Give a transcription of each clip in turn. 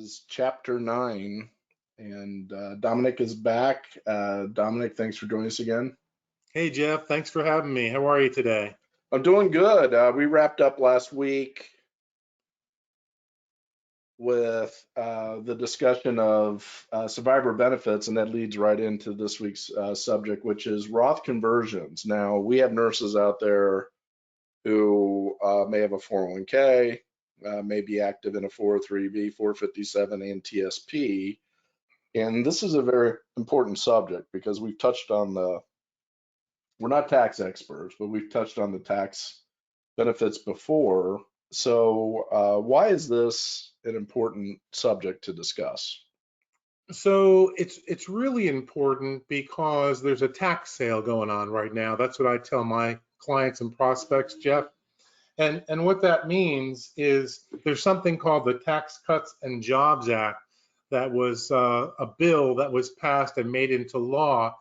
is chapter 9, and Dominick is back. Dominick, thanks for joining us again. Hey, Jeff, thanks for having me. How are you today? I'm doing good. We wrapped up last week with the discussion of survivor benefits, and that leads right into this week's subject, which is Roth conversions. Now, we have nurses out there who may have a 401k, may be active in a 403b, 457, and TSP. And this is a very important subject because we've touched on we're not tax experts, but we've touched on the tax benefits before. So why is this an important subject to discuss? So it's really important because there's a tax sale going on right now. That's what I tell my clients and prospects, Jeff. And what that means is there's something called the Tax Cuts and Jobs Act that was a bill that was passed and made into law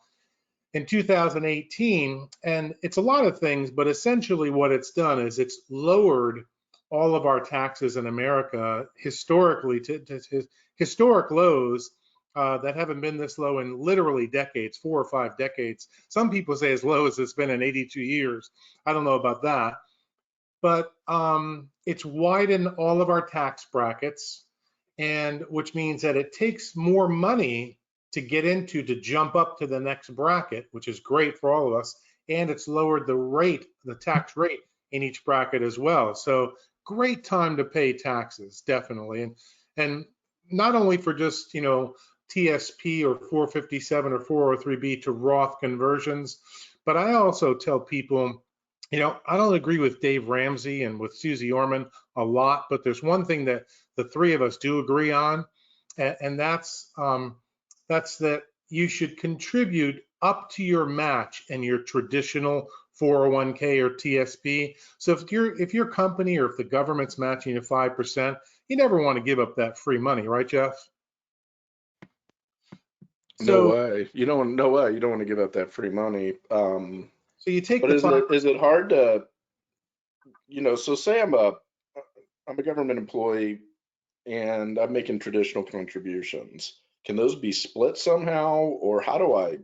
in 2018. And it's a lot of things, but essentially what it's done is it's lowered all of our taxes in America historically to historic lows that haven't been this low in literally decades, 4 or 5 decades. Some people say as low as it's been in 82 years. I don't know about that. But it's widened all of our tax brackets, and which means that it takes more money to get into to jump up to the next bracket, which is great for all of us. And it's lowered the rate, the tax rate in each bracket as well. So great time to pay taxes, definitely. And not only for just, TSP or 457 or 403B to Roth conversions, but I also tell people, I don't agree with Dave Ramsey and with Susie Orman a lot, but there's one thing that the three of us do agree on, and that's that you should contribute up to your match in your traditional 401k or TSP. So if your company or if the government's matching you 5%, you never want to give up that free money, right, Jeff? No way. You don't want to give up that free money. So you take but is it hard to, so say I'm a government employee and I'm making traditional contributions. Can those be split somehow, or how do I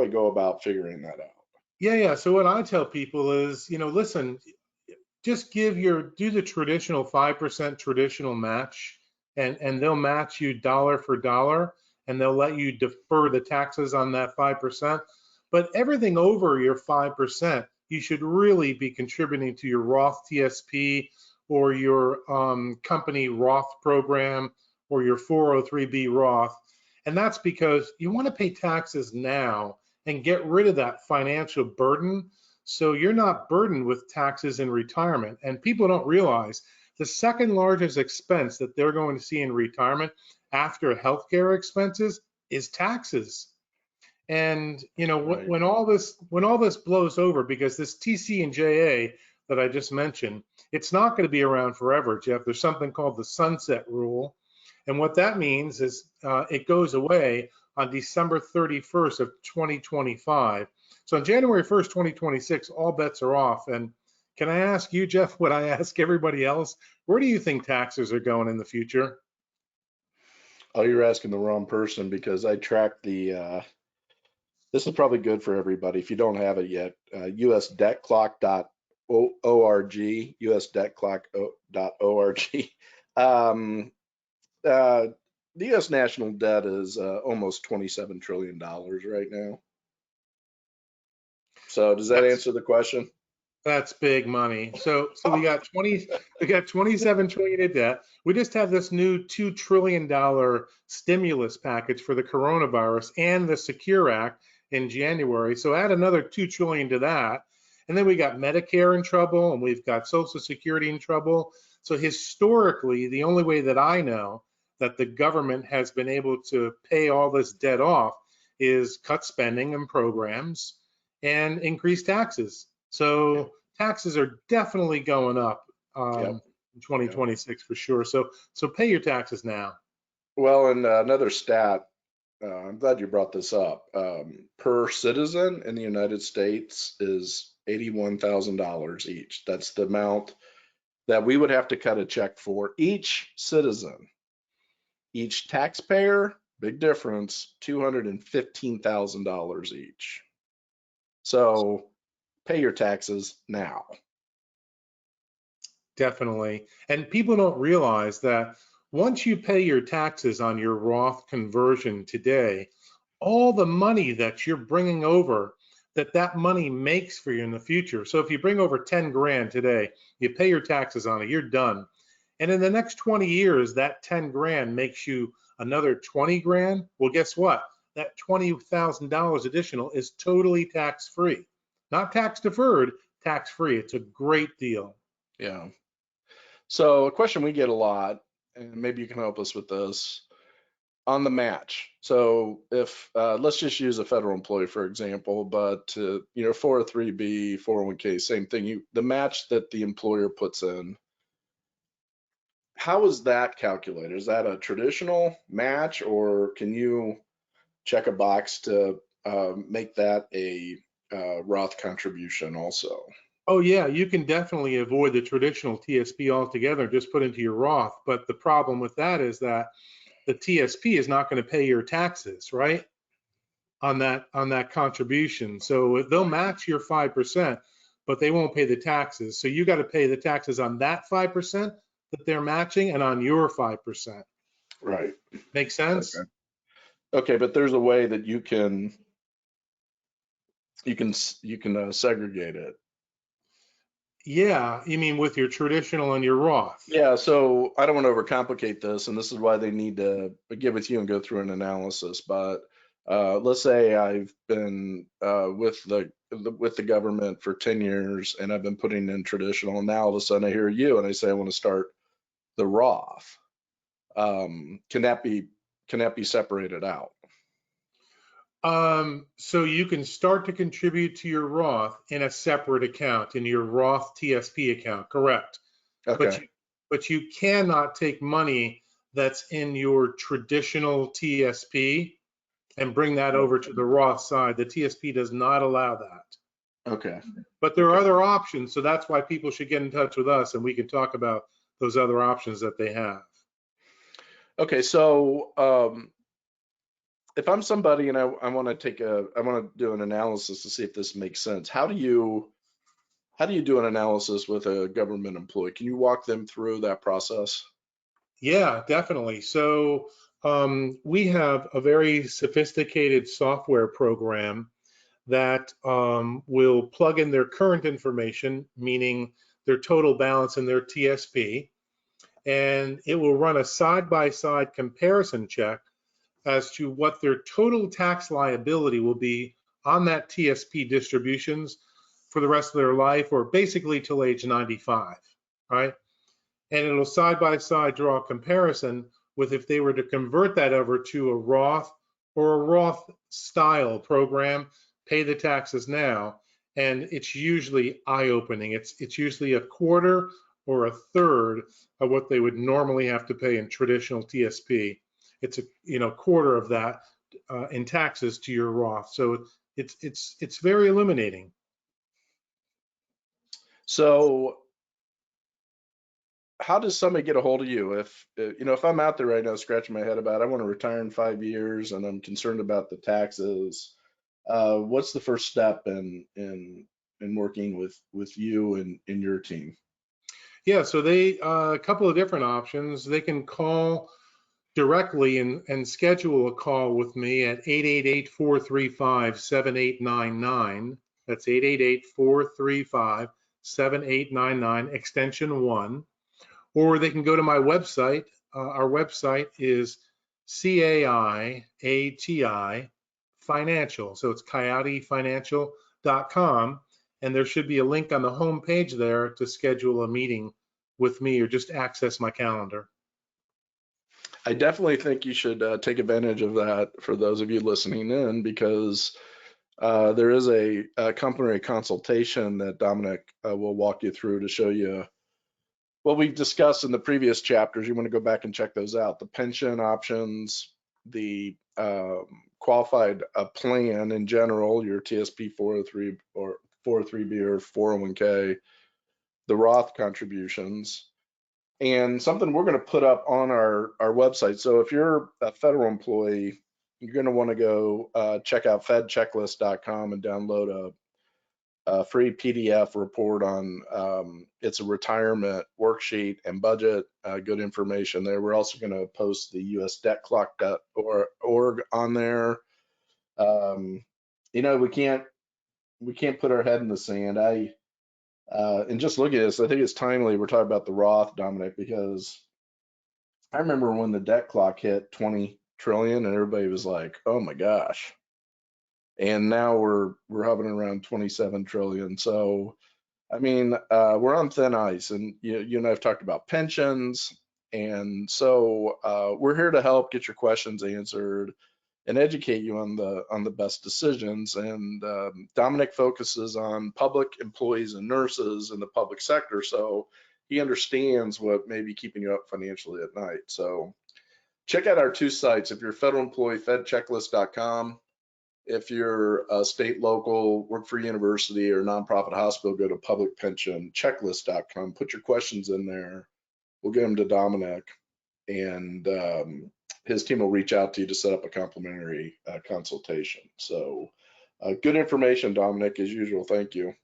go about figuring that out? Yeah. So what I tell people is, listen, just do the traditional 5% traditional match, and they'll match you dollar for dollar, and they'll let you defer the taxes on that 5%. But everything over your 5%, you should really be contributing to your Roth TSP or your company Roth program or your 403B Roth. And that's because you want to pay taxes now and get rid of that financial burden, so you're not burdened with taxes in retirement. And people don't realize the second largest expense that they're going to see in retirement after healthcare expenses is taxes. And right. when all this blows over, because this TC and JA that I just mentioned, it's not going to be around forever, Jeff. There's something called the sunset rule, and what that means is it goes away on December 31st of 2025. So on January 1st, 2026, all bets are off. And can I ask you, Jeff, what I ask everybody else? Where do you think taxes are going in the future? Oh, you're asking the wrong person, because I track this is probably good for everybody if you don't have it yet. usdebtclock.org, usdebtclock.org. The U.S. national debt is almost $27 trillion right now. So does that answer the question? That's big money. So we got 27 trillion in debt. We just have this new $2 trillion stimulus package for the coronavirus and the Secure Act in January. So add another 2 trillion to that. And then we got Medicare in trouble, and we've got Social Security in trouble. So historically, the only way that I know that the government has been able to pay all this debt off is cut spending and programs and increase taxes. So taxes are definitely going up in 2026 for sure. So pay your taxes now. Well, and another stat, I'm glad you brought this up. Per citizen in the United States is $81,000 each. That's the amount that we would have to cut a check for each citizen. Each taxpayer, big difference, $215,000 each. So pay your taxes now. Definitely. And people don't realize that once you pay your taxes on your Roth conversion today, all the money that you're bringing over, that money makes for you in the future. So if you bring over 10 grand today, you pay your taxes on it, you're done. And in the next 20 years, that 10 grand makes you another 20 grand. Well, guess what? That $20,000 additional is totally tax-free, not tax deferred, tax-free. It's a great deal. Yeah. So a question we get a lot, and maybe you can help us with this, on the match. So if let's just use a federal employee for example, but 403B, 401k, same thing. The match that the employer puts in, how is that calculated? Is that a traditional match, or can you check a box to make that a Roth contribution also? Oh yeah, you can definitely avoid the traditional TSP altogether and just put into your Roth. But the problem with that is that the TSP is not going to pay your taxes, right? On that contribution. So they'll match your 5%, but they won't pay the taxes. So you got to pay the taxes on that 5% that they're matching and on your 5%. Right. Make sense? Okay. Okay, but there's a way that you can segregate it. Yeah, you mean with your traditional and your Roth? Yeah, so I don't want to overcomplicate this, and this is why they need to get with you and go through an analysis. But let's say I've been with the government for 10 years, and I've been putting in traditional, and now all of a sudden I hear you and I say I want to start the Roth. Can that be separated out? So you can start to contribute to your Roth in a separate account, in your Roth TSP account, correct? Okay. But you cannot take money that's in your traditional TSP and bring that over to the Roth side. The TSP does not allow that. Okay. But there are Okay. other options, so that's why people should get in touch with us and we can talk about those other options that they have. Okay. So if I'm somebody and I want to do an analysis to see if this makes sense, how do you do an analysis with a government employee? Can you walk them through that process? Yeah, definitely. So we have a very sophisticated software program that will plug in their current information, meaning their total balance in their TSP, and it will run a side-by-side comparison check as to what their total tax liability will be on that TSP distributions for the rest of their life, or basically till age 95, right? And it'll side by side draw a comparison with if they were to convert that over to a Roth or a Roth style program, pay the taxes now, and it's usually eye-opening. It's usually a quarter or a third of what they would normally have to pay in traditional TSP. It's a quarter of that in taxes to your Roth. So it's very illuminating. So how does somebody get a hold of you if I'm out there right now scratching my head about I want to retire in 5 years and I'm concerned about the taxes? What's the first step in working with you and in your team? Yeah, so they a couple of different options. They can call directly and schedule a call with me at 888-435-7899. That's 888-435-7899, extension 1. Or they can go to my website. Our website is CAIATI Financial. So it's coyotefinancial.com. And there should be a link on the home page there to schedule a meeting with me or just access my calendar. I definitely think you should take advantage of that for those of you listening in, because there is a company consultation that Dominick will walk you through to show you what we've discussed in the previous chapters. You want to go back and check those out. The pension options, the qualified plan in general, your TSP 403 or 403B or 401k, the Roth contributions, and something we're going to put up on our website. So if you're a federal employee, you're going to want to go check out fedchecklist.com and download a free PDF report on it's a retirement worksheet and budget. Good information there. We're also going to post the usdebtclock.org on there. You know, we can't put our head in the sand. And just look at this, I think it's timely we're talking about the Roth, Dominic, because I remember when the debt clock hit 20 trillion and everybody was like, oh my gosh. And now we're hovering around 27 trillion. So, I mean, we're on thin ice, and you and I have talked about pensions. And so we're here to help get your questions answered and educate you on the best decisions. And Dominic focuses on public employees and nurses in the public sector, so he understands what may be keeping you up financially at night. So check out our two sites. If you're a federal employee, fedchecklist.com. If you're a state, local, work for university or nonprofit hospital, go to publicpensionchecklist.com. Put your questions in there. We'll get them to Dominic, and his team will reach out to you to set up a complimentary consultation. So good information, Dominic, as usual. Thank you.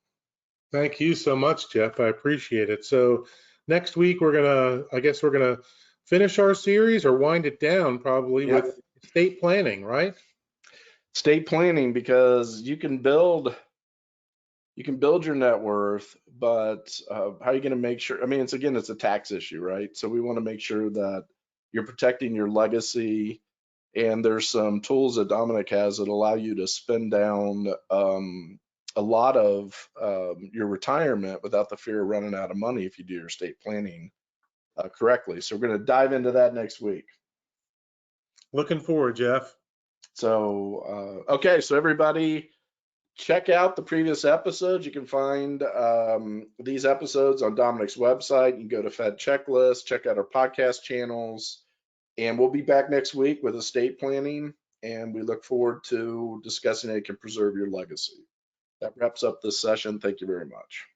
Thank you so much, Jeff. I appreciate it. So next week I guess we're gonna finish our series or wind it down probably with estate planning, right? Estate planning, because you can build your net worth, but how are you going to make sure? I mean, it's a tax issue, right? So we want to make sure that you're protecting your legacy. And there's some tools that Dominic has that allow you to spend down a lot of your retirement without the fear of running out of money if you do your estate planning correctly. So we're going to dive into that next week. Looking forward, Jeff. So, okay, so everybody, check out the previous episodes. You can find these episodes on Dominic's website. You can go to Fed Checklist, check out our podcast channels, and we'll be back next week with estate planning, and we look forward to discussing how you can preserve your legacy. That wraps up this session. Thank you very much.